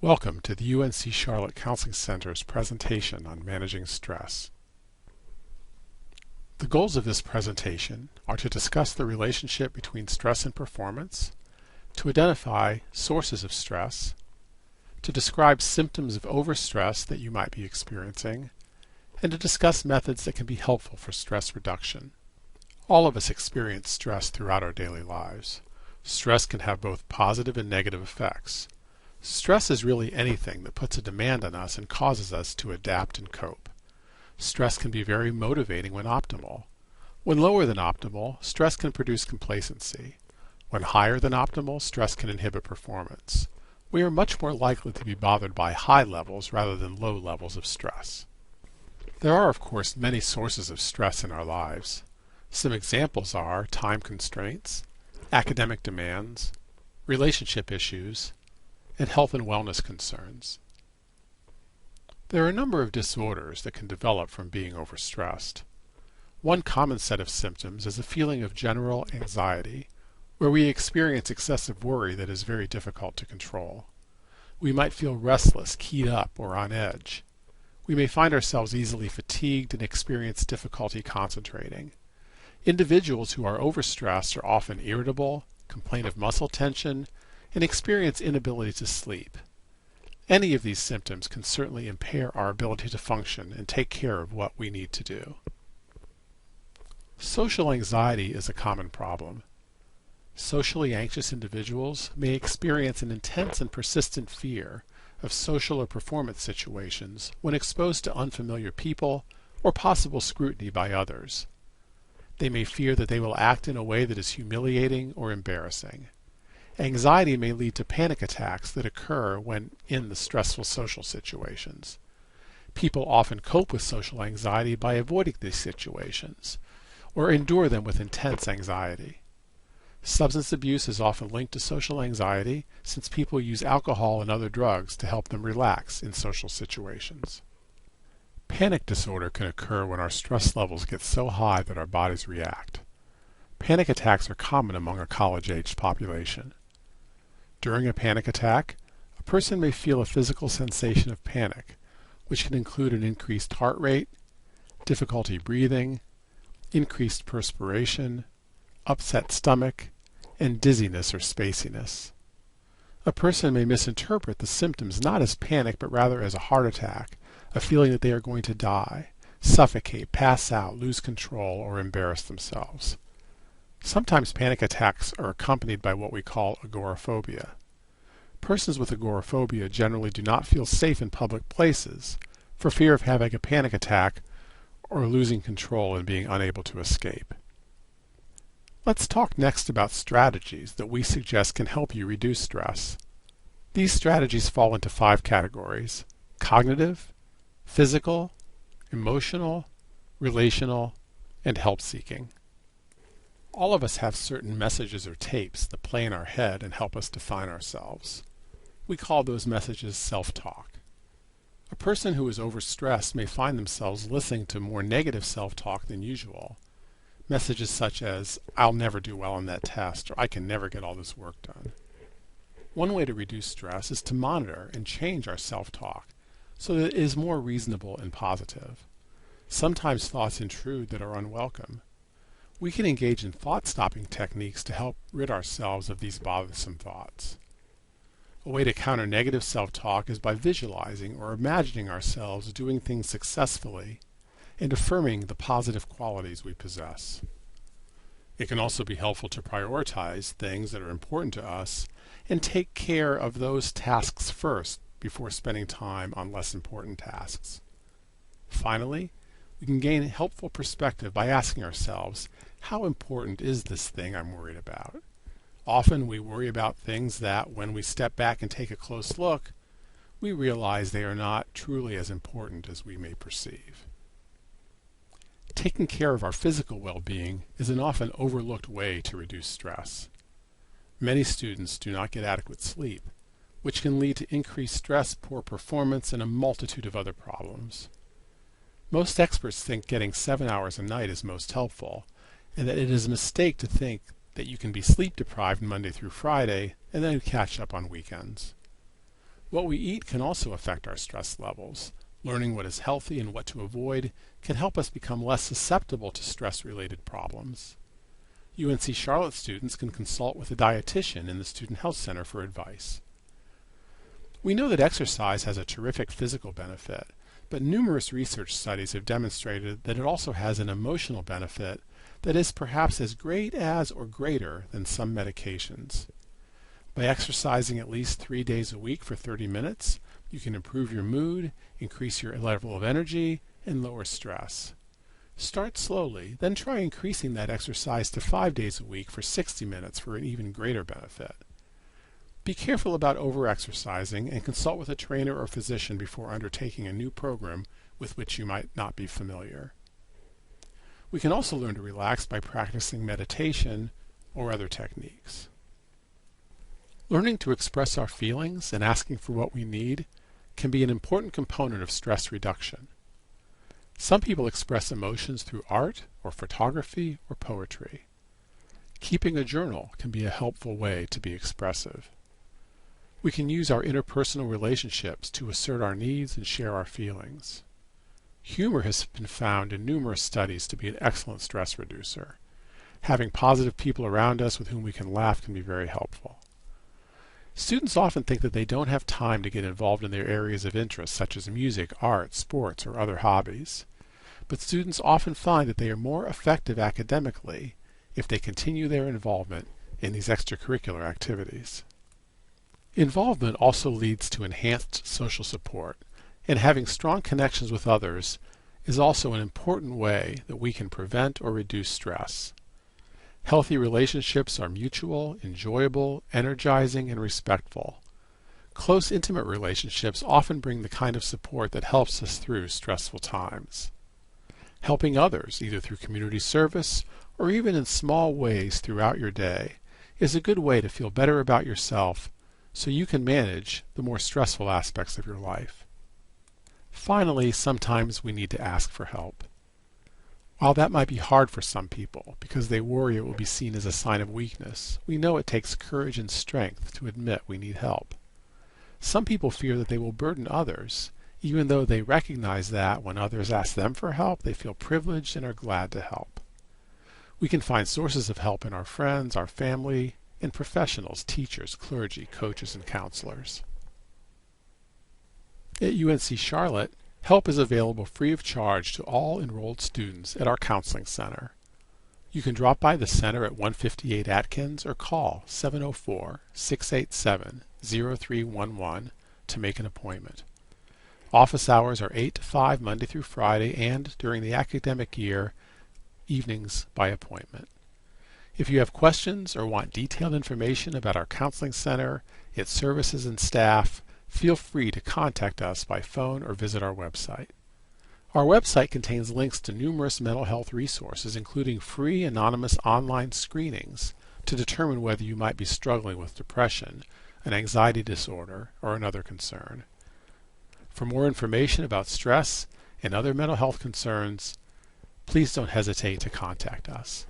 Welcome to the UNC Charlotte Counseling Center's presentation on managing stress. The goals of this presentation are to discuss the relationship between stress and performance, to identify sources of stress, to describe symptoms of overstress that you might be experiencing, and to discuss methods that can be helpful for stress reduction. All of us experience stress throughout our daily lives. Stress can have both positive and negative effects. Stress is really anything that puts a demand on us and causes us to adapt and cope. Stress can be very motivating when optimal. When lower than optimal, stress can produce complacency. When higher than optimal, stress can inhibit performance. We are much more likely to be bothered by high levels rather than low levels of stress. There are, of course, many sources of stress in our lives. Some examples are time constraints, academic demands, relationship issues, and health and wellness concerns. There are a number of disorders that can develop from being overstressed. One common set of symptoms is a feeling of general anxiety, where we experience excessive worry that is very difficult to control. We might feel restless, keyed up, or on edge. We may find ourselves easily fatigued and experience difficulty concentrating. Individuals who are overstressed are often irritable, complain of muscle tension, and experience inability to sleep. Any of these symptoms can certainly impair our ability to function and take care of what we need to do. Social anxiety is a common problem. Socially anxious individuals may experience an intense and persistent fear of social or performance situations when exposed to unfamiliar people or possible scrutiny by others. They may fear that they will act in a way that is humiliating or embarrassing. Anxiety may lead to panic attacks that occur when in the stressful social situations. People often cope with social anxiety by avoiding these situations, or endure them with intense anxiety. Substance abuse is often linked to social anxiety since people use alcohol and other drugs to help them relax in social situations. Panic disorder can occur when our stress levels get so high that our bodies react. Panic attacks are common among a college-aged population. During a panic attack, a person may feel a physical sensation of panic, which can include an increased heart rate, difficulty breathing, increased perspiration, upset stomach, and dizziness or spaciness. A person may misinterpret the symptoms not as panic but rather as a heart attack, a feeling that they are going to die, suffocate, pass out, lose control, or embarrass themselves. Sometimes panic attacks are accompanied by what we call agoraphobia. Persons with agoraphobia generally do not feel safe in public places for fear of having a panic attack or losing control and being unable to escape. Let's talk next about strategies that we suggest can help you reduce stress. These strategies fall into 5 categories: cognitive, physical, emotional, relational, and help-seeking. All of us have certain messages or tapes that play in our head and help us define ourselves. We call those messages self-talk. A person who is overstressed may find themselves listening to more negative self-talk than usual. Messages such as, "I'll never do well on that test," or "I can never get all this work done." One way to reduce stress is to monitor and change our self-talk so that it is more reasonable and positive. Sometimes thoughts intrude that are unwelcome. We can engage in thought-stopping techniques to help rid ourselves of these bothersome thoughts. A way to counter negative self-talk is by visualizing or imagining ourselves doing things successfully and affirming the positive qualities we possess. It can also be helpful to prioritize things that are important to us and take care of those tasks first before spending time on less important tasks. Finally, we can gain helpful perspective by asking ourselves, how important is this thing I'm worried about? Often we worry about things that, when we step back and take a close look, we realize they are not truly as important as we may perceive. Taking care of our physical well-being is an often overlooked way to reduce stress. Many students do not get adequate sleep, which can lead to increased stress, poor performance, and a multitude of other problems. Most experts think getting 7 hours a night is most helpful, and that it is a mistake to think that you can be sleep deprived Monday through Friday and then catch up on weekends. What we eat can also affect our stress levels. Learning what is healthy and what to avoid can help us become less susceptible to stress-related problems. UNC Charlotte students can consult with a dietitian in the Student Health Center for advice. We know that exercise has a terrific physical benefit, but numerous research studies have demonstrated that it also has an emotional benefit that is perhaps as great as or greater than some medications. By exercising at least 3 days a week for 30 minutes, you can improve your mood, increase your level of energy, and lower stress. Start slowly, then try increasing that exercise to 5 days a week for 60 minutes for an even greater benefit. Be careful about over-exercising and consult with a trainer or physician before undertaking a new program with which you might not be familiar. We can also learn to relax by practicing meditation or other techniques. Learning to express our feelings and asking for what we need can be an important component of stress reduction. Some people express emotions through art or photography or poetry. Keeping a journal can be a helpful way to be expressive. We can use our interpersonal relationships to assert our needs and share our feelings. Humor has been found in numerous studies to be an excellent stress reducer. Having positive people around us with whom we can laugh can be very helpful. Students often think that they don't have time to get involved in their areas of interest, such as music, art, sports, or other hobbies. But students often find that they are more effective academically if they continue their involvement in these extracurricular activities. Involvement also leads to enhanced social support, and having strong connections with others is also an important way that we can prevent or reduce stress. Healthy relationships are mutual, enjoyable, energizing, and respectful. Close, intimate relationships often bring the kind of support that helps us through stressful times. Helping others, either through community service or even in small ways throughout your day, is a good way to feel better about yourself so you can manage the more stressful aspects of your life. Finally, sometimes we need to ask for help. While that might be hard for some people because they worry it will be seen as a sign of weakness, we know it takes courage and strength to admit we need help. Some people fear that they will burden others, even though they recognize that when others ask them for help, they feel privileged and are glad to help. We can find sources of help in our friends, our family, and professionals, teachers, clergy, coaches, and counselors. At UNC Charlotte, help is available free of charge to all enrolled students at our counseling center. You can drop by the center at 158 Atkins or call 704-687-0311 to make an appointment. Office hours are 8 to 5 Monday through Friday, and during the academic year, evenings by appointment. If you have questions or want detailed information about our counseling center, its services and staff, feel free to contact us by phone or visit our website. Our website contains links to numerous mental health resources, including free anonymous online screenings to determine whether you might be struggling with depression, an anxiety disorder, or another concern. For more information about stress and other mental health concerns, please don't hesitate to contact us.